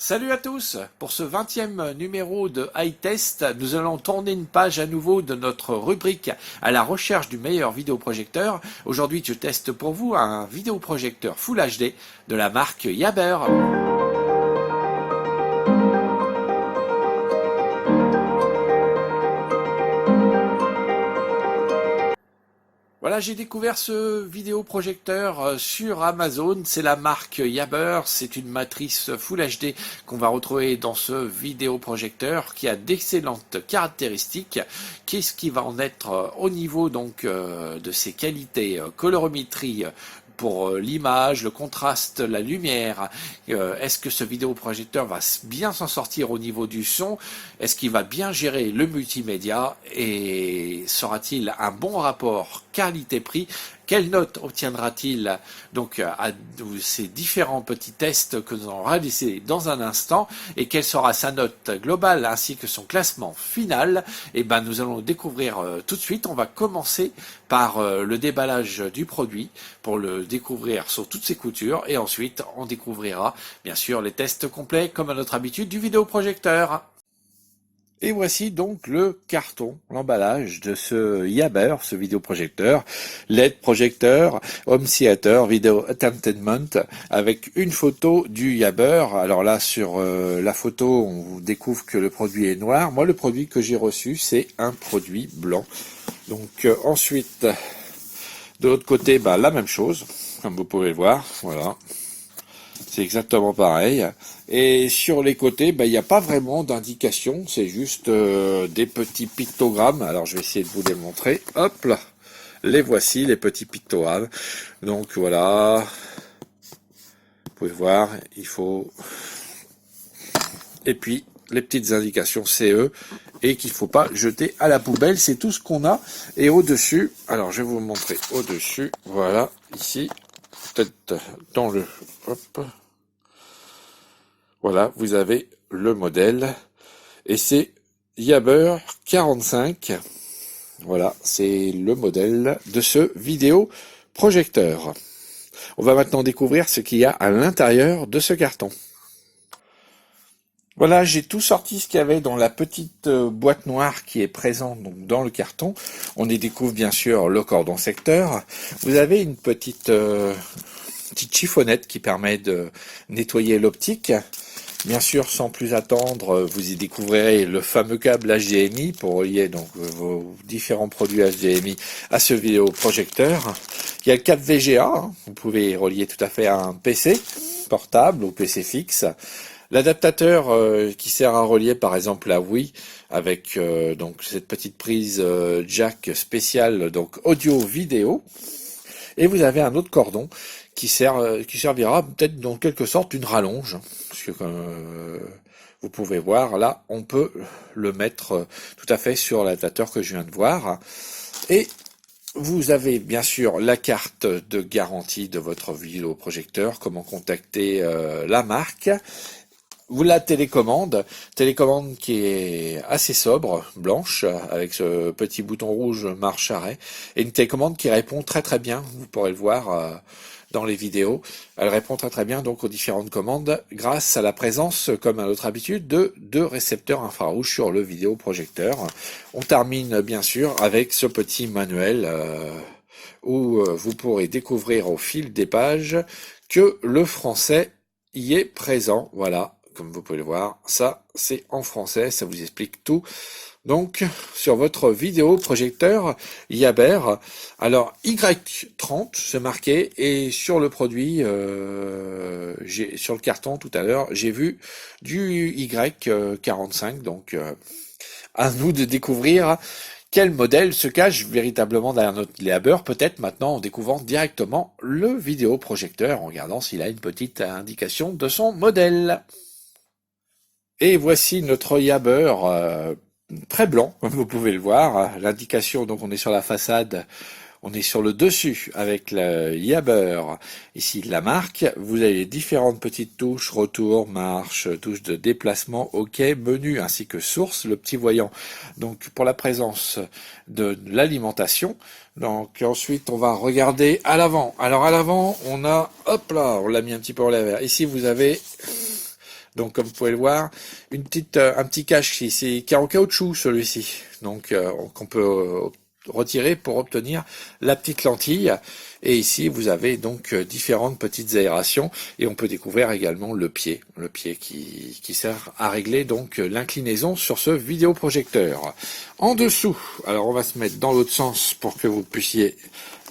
Salut à tous! Pour ce 20e numéro de iTest, nous allons tourner une page à nouveau de notre rubrique à la recherche du meilleur vidéoprojecteur. Aujourd'hui, je teste pour vous un vidéoprojecteur Full HD de la marque Yaber. Voilà, j'ai découvert ce vidéoprojecteur sur Amazon. C'est la marque Yaber. C'est une matrice Full HD qu'on va retrouver dans ce vidéoprojecteur qui a d'excellentes caractéristiques. Qu'est-ce qui va en être au niveau donc de ses qualités colorimétrie pour l'image, le contraste, la lumière. Est-ce que ce vidéoprojecteur va bien s'en sortir au niveau du son? Est-ce qu'il va bien gérer le multimédia? Et sera-t-il un bon rapport qualité-prix? Quelle note obtiendra-t-il donc à ces différents petits tests que nous allons réaliser dans un instant? Et quelle sera sa note globale ainsi que son classement final? Et ben nous allons le découvrir tout de suite. On va commencer par le déballage du produit pour le découvrir sur toutes ses coutures. Et ensuite, on découvrira bien sûr les tests complets comme à notre habitude du vidéoprojecteur. Et voici donc le carton, l'emballage de ce Yaber, ce vidéoprojecteur, LED projecteur, Home Theater, Video Entertainment, avec une photo du Yaber. Alors là, sur la photo, on découvre que le produit est noir. Moi, le produit que j'ai reçu, c'est un produit blanc. Donc ensuite, de l'autre côté, bah, la même chose, comme vous pouvez le voir, voilà. C'est exactement pareil. Et sur les côtés, il n'y a pas vraiment d'indication, c'est juste des petits pictogrammes. Alors je vais essayer de vous les montrer. Hop là, les voici, les petits pictogrammes. Donc voilà, vous pouvez voir, il faut... Et puis les petites indications CE et qu'il ne faut pas jeter à la poubelle, c'est tout ce qu'on a. Et au-dessus, alors je vais vous montrer au-dessus, voilà, ici, peut-être dans le... Hop. Voilà, vous avez le modèle, et c'est Yaber 45. Voilà, c'est le modèle de ce vidéoprojecteur. On va maintenant découvrir ce qu'il y a à l'intérieur de ce carton. Voilà, j'ai tout sorti ce qu'il y avait dans la petite boîte noire qui est présente donc dans le carton. On y découvre bien sûr le cordon secteur. Vous avez une petite chiffonnette qui permet de nettoyer l'optique. Bien sûr, sans plus attendre, vous y découvrirez le fameux câble HDMI pour relier donc vos différents produits HDMI à ce vidéoprojecteur. Il y a le câble VGA, hein, vous pouvez relier tout à fait à un PC portable ou PC fixe. L'adaptateur qui sert à relier par exemple la Wii avec donc cette petite prise jack spéciale donc audio-vidéo. Et vous avez un autre cordon qui servira peut-être dans quelque sorte une rallonge, parce que comme vous pouvez voir là, on peut le mettre tout à fait sur l'adaptateur que je viens de voir. Et vous avez bien sûr la carte de garantie de votre vidéoprojecteur, comment contacter la marque. Vous la télécommande qui est assez sobre, blanche, avec ce petit bouton rouge marche-arrêt, et une télécommande qui répond très très bien, vous pourrez le voir dans les vidéos, elle répond très très bien donc aux différentes commandes, grâce à la présence, comme à notre habitude, de deux récepteurs infrarouges sur le vidéoprojecteur. On termine bien sûr avec ce petit manuel où vous pourrez découvrir au fil des pages que le français y est présent, voilà. Comme vous pouvez le voir, ça c'est en français, ça vous explique tout. Donc sur votre vidéoprojecteur Yaber, alors Y30 c'est marqué, et sur le produit, sur le carton tout à l'heure, j'ai vu du Y45, donc à nous de découvrir quel modèle se cache véritablement derrière notre Yaber, peut-être maintenant en découvrant directement le vidéoprojecteur, en regardant s'il a une petite indication de son modèle. Et voici notre Yaber très blanc, comme vous pouvez le voir. L'indication, donc on est sur la façade, on est sur le dessus avec le Yaber, ici la marque. Vous avez les différentes petites touches, retour, marche, touche de déplacement, OK, menu, ainsi que source, le petit voyant. Donc pour la présence de l'alimentation. Donc ensuite on va regarder à l'avant. Alors à l'avant on a, hop là, on l'a mis un petit peu en l'air. Ici vous avez Donc comme vous pouvez le voir, un petit cache ici, qui est en caoutchouc celui-ci, donc qu'on peut retirer pour obtenir la petite lentille. Et ici vous avez donc différentes petites aérations et on peut découvrir également le pied qui sert à régler donc l'inclinaison sur ce vidéoprojecteur. En dessous, alors on va se mettre dans l'autre sens pour que vous puissiez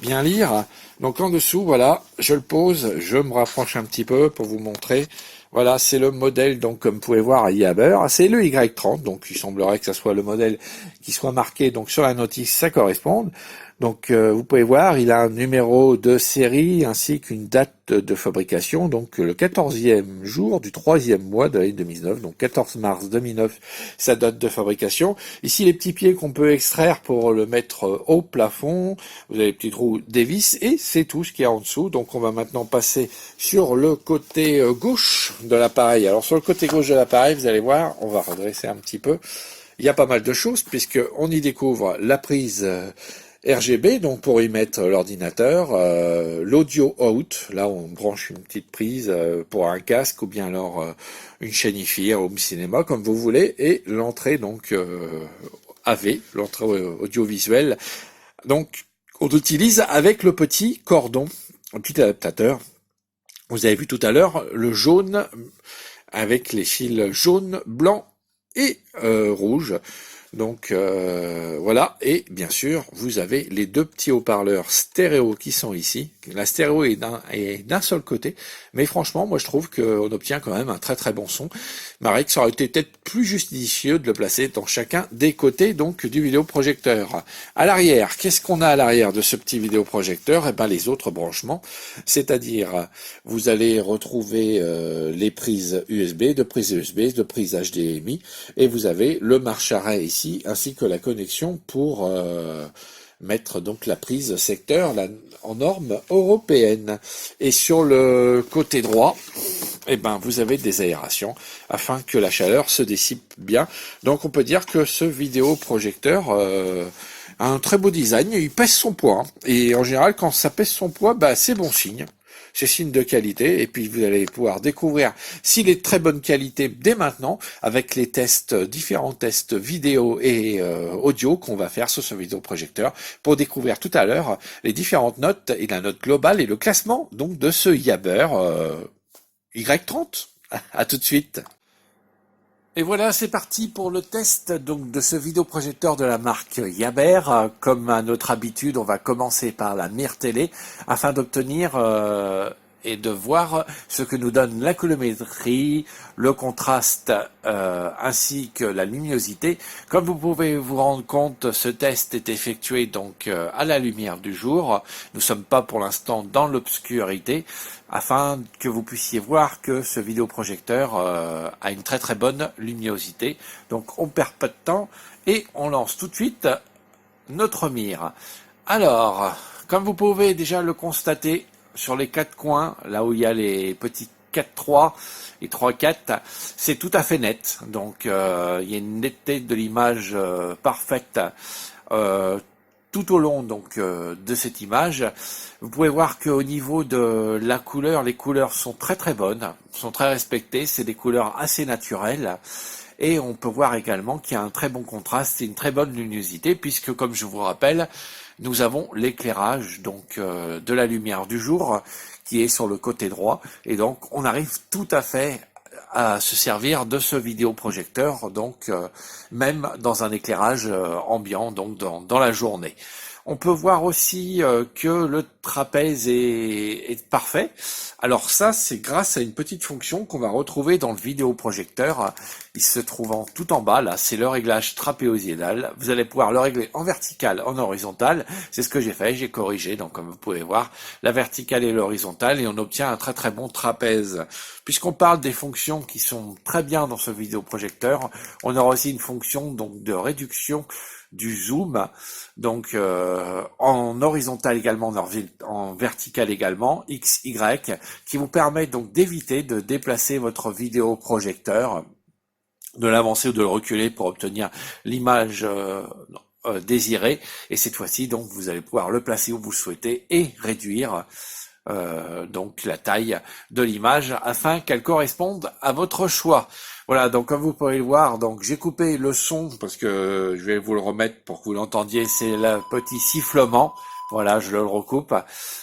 bien lire. Donc en dessous, voilà, je le pose, je me rapproche un petit peu pour vous montrer. Voilà, c'est le modèle, donc comme vous pouvez voir, Yaber, c'est le Y30, donc il semblerait que ça soit le modèle qui soit marqué donc sur la notice, ça corresponde. Donc vous pouvez voir, il a un numéro de série ainsi qu'une date de fabrication, donc le 14e jour du 3e mois de l'année 2009, donc 14 mars 2009, sa date de fabrication. Ici les petits pieds qu'on peut extraire pour le mettre au plafond, vous avez les petits trous Davis et c'est tout ce qu'il y a en dessous. Donc on va maintenant passer sur le côté gauche de l'appareil. Alors sur le côté gauche de l'appareil, vous allez voir, on va redresser un petit peu, il y a pas mal de choses puisqu'on y découvre la prise RGB, donc pour y mettre l'ordinateur, l'audio out, là on branche une petite prise pour un casque ou bien alors une chaîne hi-fi, un home cinéma comme vous voulez, et l'entrée donc AV, l'entrée audiovisuelle, donc on utilise avec le petit cordon, un petit adaptateur. Vous avez vu tout à l'heure le jaune avec les fils jaune, blanc et rouge. Donc voilà, et bien sûr vous avez les deux petits haut-parleurs stéréo qui sont ici. La stéréo est d'un seul côté, mais franchement moi je trouve qu'on obtient quand même un très très bon son. Marek, ça aurait été peut-être plus judicieux de le placer dans chacun des côtés donc du vidéoprojecteur. À l'arrière, qu'est-ce qu'on a à l'arrière de ce petit vidéoprojecteur? Eh ben les autres branchements, c'est-à-dire vous allez retrouver les prises USB, de prises USB, de prises HDMI, et vous avez le marche-arrêt ici, ainsi que la connexion pour mettre donc la prise secteur en norme européenne. Et sur le côté droit, eh ben, vous avez des aérations afin que la chaleur se dissipe bien. Donc on peut dire que ce vidéoprojecteur a un très beau design, il pèse son poids. Et en général, quand ça pèse son poids, bah, c'est bon signe. C'est signe de qualité, et puis vous allez pouvoir découvrir s'il est de très bonne qualité dès maintenant avec les tests, différents tests vidéo et audio qu'on va faire sur ce vidéoprojecteur pour découvrir tout à l'heure les différentes notes et la note globale et le classement donc de ce Yaber Y30. À tout de suite. Et voilà, c'est parti pour le test donc de ce vidéoprojecteur de la marque Yaber. Comme à notre habitude, on va commencer par la mire télé afin d'obtenir et de voir ce que nous donne la colorimétrie, le contraste ainsi que la luminosité. Comme vous pouvez vous rendre compte, ce test est effectué donc à la lumière du jour. Nous ne sommes pas pour l'instant dans l'obscurité, afin que vous puissiez voir que ce vidéoprojecteur a une très très bonne luminosité. Donc on perd pas de temps et on lance tout de suite notre mire. Alors, comme vous pouvez déjà le constater, sur les quatre coins, là où il y a les petits 4-3 et 3-4, c'est tout à fait net. Donc il y a une netteté de l'image parfaite tout au long donc de cette image. Vous pouvez voir qu'au niveau de la couleur, les couleurs sont très très bonnes, sont très respectées, c'est des couleurs assez naturelles. Et on peut voir également qu'il y a un très bon contraste et une très bonne luminosité, puisque comme je vous rappelle, nous avons l'éclairage donc de la lumière du jour qui est sur le côté droit, et donc on arrive tout à fait à se servir de ce vidéoprojecteur, donc même dans un éclairage ambiant, donc dans la journée. On peut voir aussi que le trapèze est parfait. Alors ça, c'est grâce à une petite fonction qu'on va retrouver dans le vidéoprojecteur. Il se trouvant tout en bas, là, c'est le réglage trapézoïdal. Vous allez pouvoir le régler en vertical, en horizontal. C'est ce que j'ai fait, j'ai corrigé. Donc comme vous pouvez voir, la verticale et l'horizontale, et on obtient un très très bon trapèze. Puisqu'on parle des fonctions qui sont très bien dans ce vidéoprojecteur, on aura aussi une fonction donc de réduction du zoom, donc en horizontal également, en vertical également, X, Y, qui vous permet donc d'éviter de déplacer votre vidéoprojecteur, de l'avancer ou de le reculer pour obtenir l'image désirée. Et cette fois-ci, donc, vous allez pouvoir le placer où vous le souhaitez et réduire donc la taille de l'image afin qu'elle corresponde à votre choix. Voilà, donc comme vous pouvez le voir, donc j'ai coupé le son parce que je vais vous le remettre pour que vous l'entendiez, c'est le petit sifflement. Voilà, je le recoupe.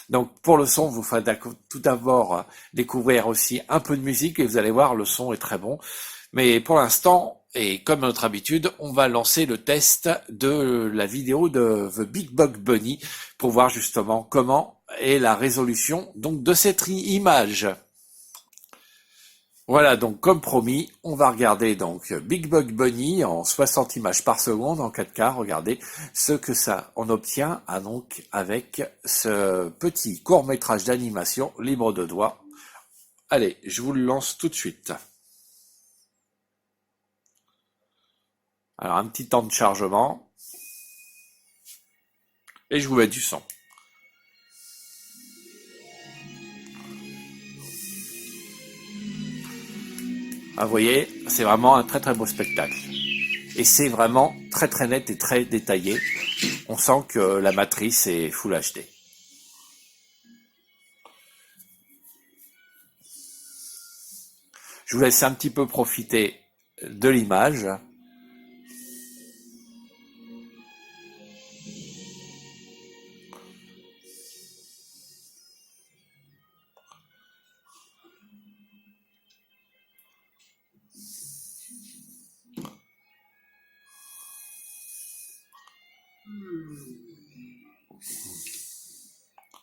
Donc pour le son, vous faites tout d'abord découvrir aussi un peu de musique et vous allez voir, le son est très bon. Mais pour l'instant, et comme à notre habitude, on va lancer le test de la vidéo de The Big Bug Bunny pour voir justement comment est la résolution donc de cette image. Voilà, donc comme promis, on va regarder donc Big Bug Bunny en 60 images par seconde en 4K. Regardez ce que ça on obtient donc avec ce petit court-métrage d'animation libre de doigts. Allez, je vous le lance tout de suite. Alors un petit temps de chargement et je vous mets du son. Ah, vous voyez, c'est vraiment un très très beau spectacle. Et c'est vraiment très très net et très détaillé. On sent que la matrice est Full HD. Je vous laisse un petit peu profiter de l'image.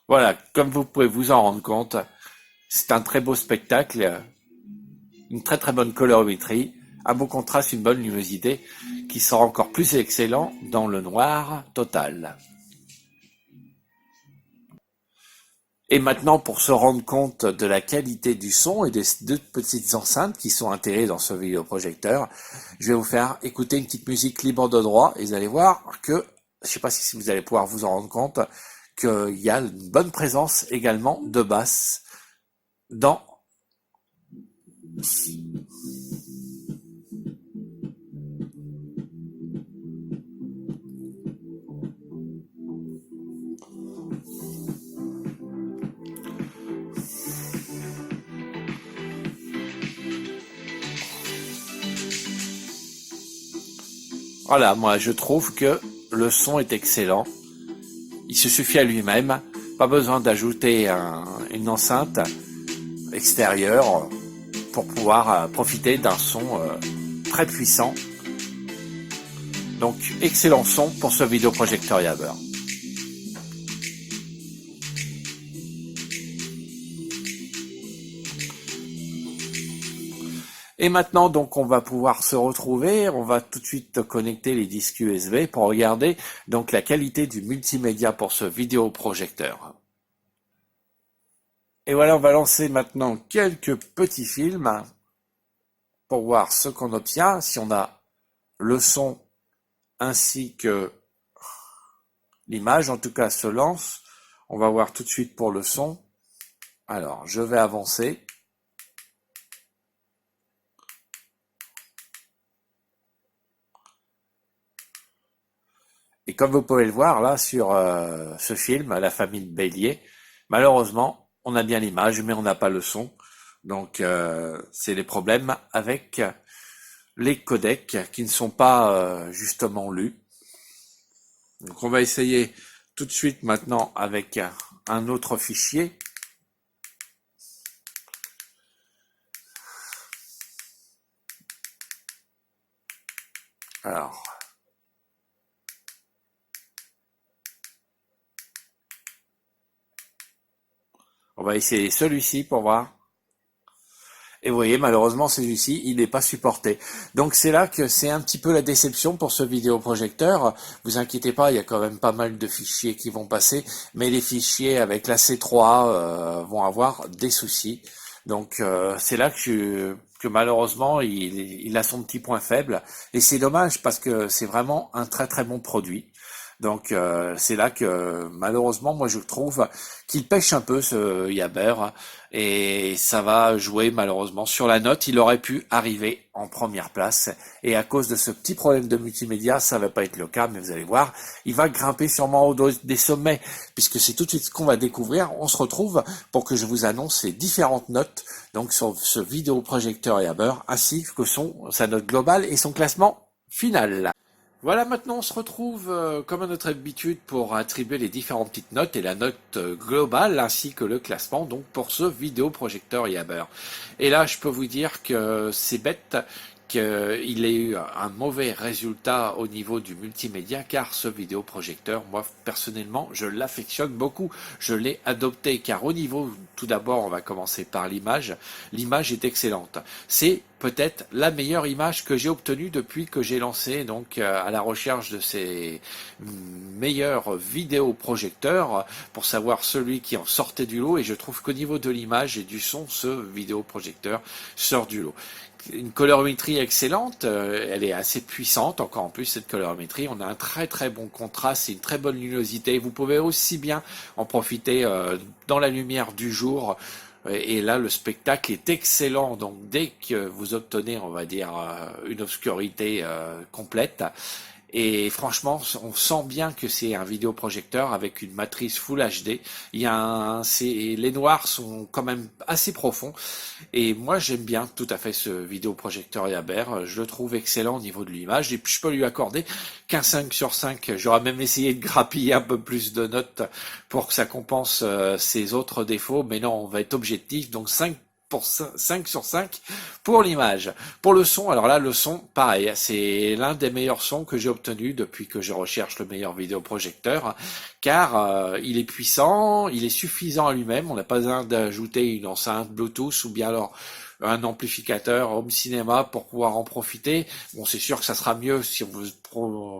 Voilà, comme vous pouvez vous en rendre compte, c'est un très beau spectacle, une très très bonne colorimétrie, un beau contraste, une bonne luminosité, qui sera encore plus excellent dans le noir total. Et maintenant, pour se rendre compte de la qualité du son et des deux petites enceintes qui sont intégrées dans ce vidéoprojecteur, je vais vous faire écouter une petite musique libre de droit et vous allez voir que, je ne sais pas si vous allez pouvoir vous en rendre compte, qu'il y a une bonne présence également de basse dans... Voilà, moi je trouve que le son est excellent. Il se suffit à lui-même, pas besoin d'ajouter une enceinte extérieure pour pouvoir profiter d'un son très puissant. Donc excellent son pour ce vidéoprojecteur Yammer. Et maintenant, donc, on va pouvoir se retrouver. On va tout de suite connecter les disques USB pour regarder donc la qualité du multimédia pour ce vidéoprojecteur. Et voilà, on va lancer maintenant quelques petits films pour voir ce qu'on obtient. Si on a le son ainsi que l'image, en tout cas, se lance. On va voir tout de suite pour le son. Alors, je vais avancer. Et comme vous pouvez le voir là sur ce film, La famille Bélier, malheureusement, on a bien l'image, mais on n'a pas le son. Donc, c'est les problèmes avec les codecs qui ne sont pas justement lus. Donc, on va essayer tout de suite maintenant avec un autre fichier. Alors, on va essayer celui-ci pour voir. Et vous voyez, malheureusement, celui-ci, il n'est pas supporté. Donc c'est là que c'est un petit peu la déception pour ce vidéoprojecteur. Vous inquiétez pas, il y a quand même pas mal de fichiers qui vont passer, mais les fichiers avec la C3 vont avoir des soucis. Donc c'est là que malheureusement, il a son petit point faible. Et c'est dommage parce que c'est vraiment un très très bon produit. Donc c'est là que malheureusement moi je trouve qu'il pêche un peu ce Yaber et ça va jouer malheureusement sur la note. Il aurait pu arriver en première place et à cause de ce petit problème de multimédia, ça va pas être le cas, mais vous allez voir, il va grimper sûrement au dos des sommets puisque c'est tout de suite ce qu'on va découvrir. On se retrouve pour que je vous annonce les différentes notes donc sur ce vidéoprojecteur Yaber ainsi que sa note globale et son classement final. Voilà, maintenant on se retrouve comme à notre habitude pour attribuer les différentes petites notes et la note globale ainsi que le classement donc pour ce vidéoprojecteur Yaber. Et là je peux vous dire que c'est bête qu'il ait eu un mauvais résultat au niveau du multimédia car ce vidéoprojecteur, moi personnellement je l'affectionne beaucoup, je l'ai adopté car au niveau, tout d'abord on va commencer par l'image est excellente, c'est peut-être la meilleure image que j'ai obtenue depuis que j'ai lancé donc à la recherche de ces meilleurs vidéoprojecteurs pour savoir celui qui en sortait du lot et je trouve qu'au niveau de l'image et du son, ce vidéoprojecteur sort du lot. Une colorimétrie excellente, elle est assez puissante, encore en plus cette colorimétrie, on a un très très bon contraste et une très bonne luminosité, vous pouvez aussi bien en profiter dans la lumière du jour, et là le spectacle est excellent, donc dès que vous obtenez on va dire une obscurité complète, et franchement, on sent bien que c'est un vidéoprojecteur avec une matrice Full HD. Les noirs sont quand même assez profonds. Et moi, j'aime bien tout à fait ce vidéoprojecteur Yaber. Je le trouve excellent au niveau de l'image. Et puis, je peux lui accorder qu'un 5 sur 5. J'aurais même essayé de grappiller un peu plus de notes pour que ça compense ses autres défauts. Mais non, on va être objectif. Donc, 5 sur 5 pour l'image. Pour le son, alors là, le son, pareil, c'est l'un des meilleurs sons que j'ai obtenu depuis que je recherche le meilleur vidéoprojecteur, car il est puissant, il est suffisant à lui-même, on n'a pas besoin d'ajouter une enceinte Bluetooth ou bien alors un amplificateur home cinéma pour pouvoir en profiter. Bon, c'est sûr que ça sera mieux si on veut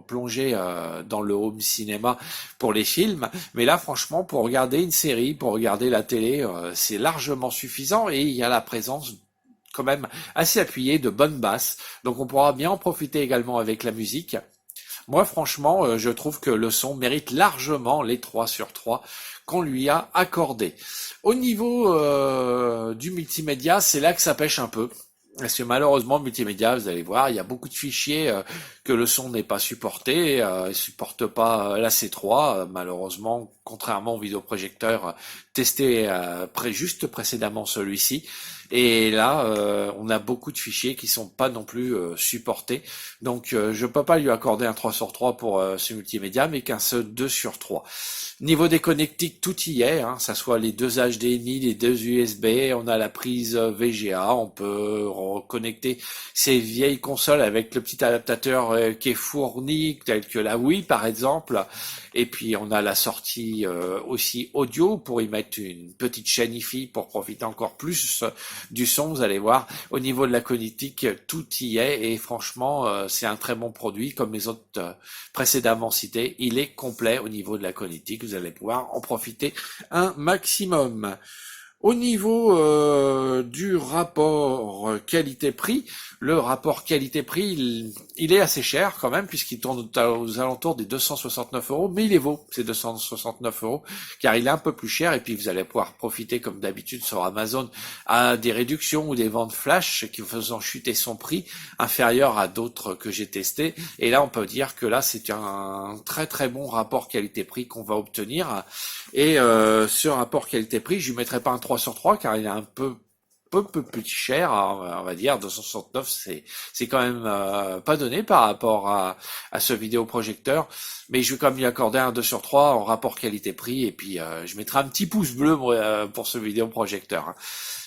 plonger dans le home cinéma pour les films, mais là franchement pour regarder une série, pour regarder la télé, c'est largement suffisant et il y a la présence quand même assez appuyée de bonnes basses, donc on pourra bien en profiter également avec la musique. Moi, franchement, je trouve que le son mérite largement les 3 sur 3 qu'on lui a accordés. Au niveau du multimédia, c'est là que ça pêche un peu. Parce que malheureusement, le multimédia, vous allez voir, il y a beaucoup de fichiers que le son n'est pas supporté, il supporte pas la C3, malheureusement, contrairement au vidéoprojecteur testé juste précédemment celui-ci. Et là, on a beaucoup de fichiers qui sont pas non plus supportés. Donc, je peux pas lui accorder un 3 sur 3 pour ce multimédia, mais qu'un seul 2 sur 3. Niveau des connectiques, tout y est, hein, ça soit les deux HDMI, les deux USB, on a la prise VGA, on peut reconnecter ces vieilles consoles avec le petit adaptateur qui est fourni, tel que la Wii par exemple, et puis on a la sortie aussi audio pour y mettre une petite chaîne hi-fi pour profiter encore plus du son, vous allez voir, au niveau de la connectique, tout y est, et franchement, c'est un très bon produit, comme les autres précédemment cités, il est complet au niveau de la connectique, vous allez pouvoir en profiter un maximum. Au niveau du rapport qualité-prix, le rapport qualité-prix, il est assez cher quand même, puisqu'il tourne aux alentours des 269 €, mais il les vaut, ces 269 €, car il est un peu plus cher, et puis vous allez pouvoir profiter, comme d'habitude sur Amazon, à des réductions ou des ventes flash qui faisant chuter son prix, inférieur à d'autres que j'ai testés, et là on peut dire que là c'est un très très bon rapport qualité-prix qu'on va obtenir, et ce rapport qualité-prix, je lui mettrai pas un 3 sur 3 car il est un peu plus cher, on va dire 269, c'est quand même pas donné par rapport à ce vidéoprojecteur, mais je vais quand même lui accorder un 2 sur 3 en rapport qualité-prix, et puis je mettrai un petit pouce bleu pour ce vidéoprojecteur, hein.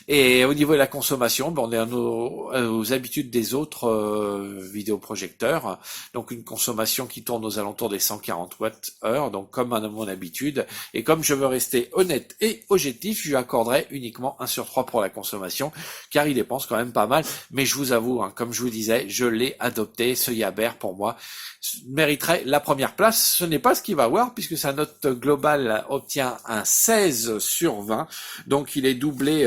Et au niveau de la consommation, on est aux habitudes des autres vidéoprojecteurs, donc une consommation qui tourne aux alentours des 140 Wh, donc comme à mon habitude, et comme je veux rester honnête et objectif, je lui accorderai uniquement 1 sur 3 pour la consommation, car il dépense quand même pas mal, mais je vous avoue, hein, comme je vous disais, je l'ai adopté, ce Yaber pour moi mériterait la première place. Ce n'est pas ce qu'il va avoir, puisque sa note globale obtient un 16 sur 20, donc il est doublé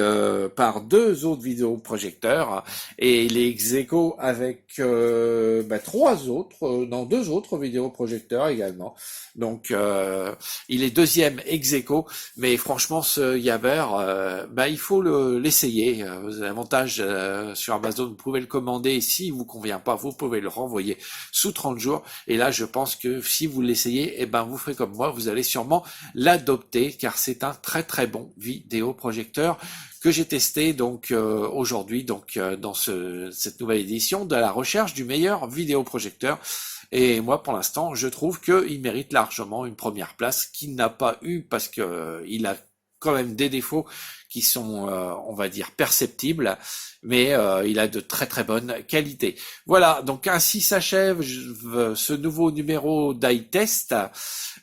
par deux autres vidéoprojecteurs et il est ex-aequo avec deux autres vidéoprojecteurs également. Donc il est deuxième ex-aequo, mais franchement ce Yammer, il faut l'essayer. Vous avez l'avantage sur Amazon, vous pouvez le commander et s'il vous convient pas, vous pouvez le renvoyer sous 30 jours. Et là, je pense que si vous l'essayez, vous ferez comme moi, vous allez sûrement l'adopter car c'est un très très bon vidéoprojecteur que j'ai testé donc aujourd'hui dans cette nouvelle édition de la recherche du meilleur vidéoprojecteur. Et moi, pour l'instant, je trouve qu'il mérite largement une première place qu'il n'a pas eu parce que il a quand même des défauts qui sont, on va dire, perceptibles, mais il a de très très bonnes qualités. Voilà, donc ainsi s'achève ce nouveau numéro d'iTest.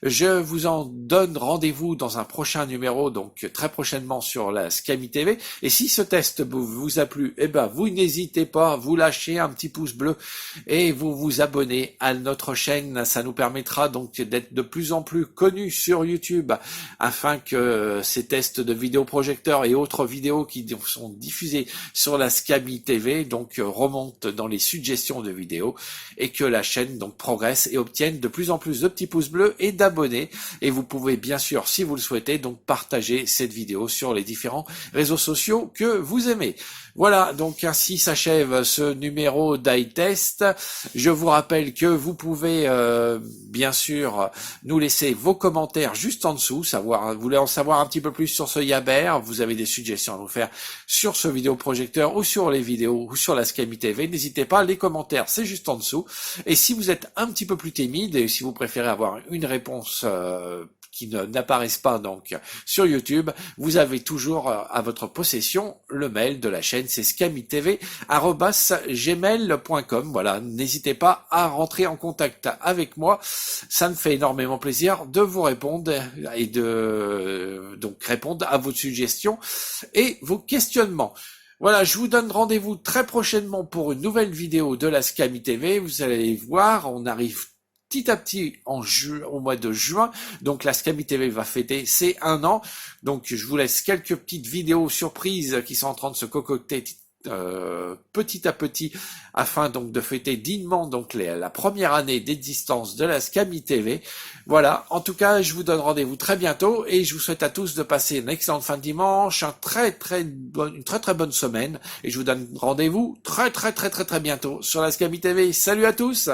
Je vous en donne rendez-vous dans un prochain numéro, donc très prochainement sur la Scami TV. Et si ce test vous a plu, vous n'hésitez pas, vous lâchez un petit pouce bleu et vous vous abonnez à notre chaîne. Ça nous permettra donc d'être de plus en plus connus sur YouTube afin que ces tests de vidéoprojecteurs et autres vidéos qui sont diffusées sur la Scami TV donc remontent dans les suggestions de vidéos et que la chaîne donc progresse et obtienne de plus en plus de petits pouces bleus et d'abonnés. Et vous pouvez bien sûr, si vous le souhaitez, donc partager cette vidéo sur les différents réseaux sociaux que vous aimez. Voilà, donc ainsi s'achève ce numéro d'iTest. Je vous rappelle que vous pouvez bien sûr nous laisser vos commentaires juste en dessous, vous voulez en savoir un petit peu plus sur ce Yammer, vous avez des suggestions à nous faire sur ce vidéoprojecteur ou sur les vidéos ou sur la Scami TV, n'hésitez pas, les commentaires c'est juste en dessous. Et si vous êtes un petit peu plus timide et si vous préférez avoir une réponse qui n'apparaissent pas donc sur YouTube, vous avez toujours à votre possession le mail de la chaîne, c'est scamitv@gmail.com. Voilà, n'hésitez pas à rentrer en contact avec moi, ça me fait énormément plaisir de vous répondre et de donc répondre à vos suggestions et vos questionnements. Voilà, je vous donne rendez-vous très prochainement pour une nouvelle vidéo de la Scami TV. Vous allez voir, on arrive petit à petit au mois de juin, donc la Scami TV va fêter ses 1 an, donc je vous laisse quelques petites vidéos surprises qui sont en train de se concocter petit à petit afin donc de fêter dignement donc la première année d'existence de la Scami TV. Voilà, en tout cas je vous donne rendez-vous très bientôt et je vous souhaite à tous de passer une excellente fin de dimanche, une très très bonne semaine et je vous donne rendez-vous très bientôt sur la Scami TV. Salut à tous.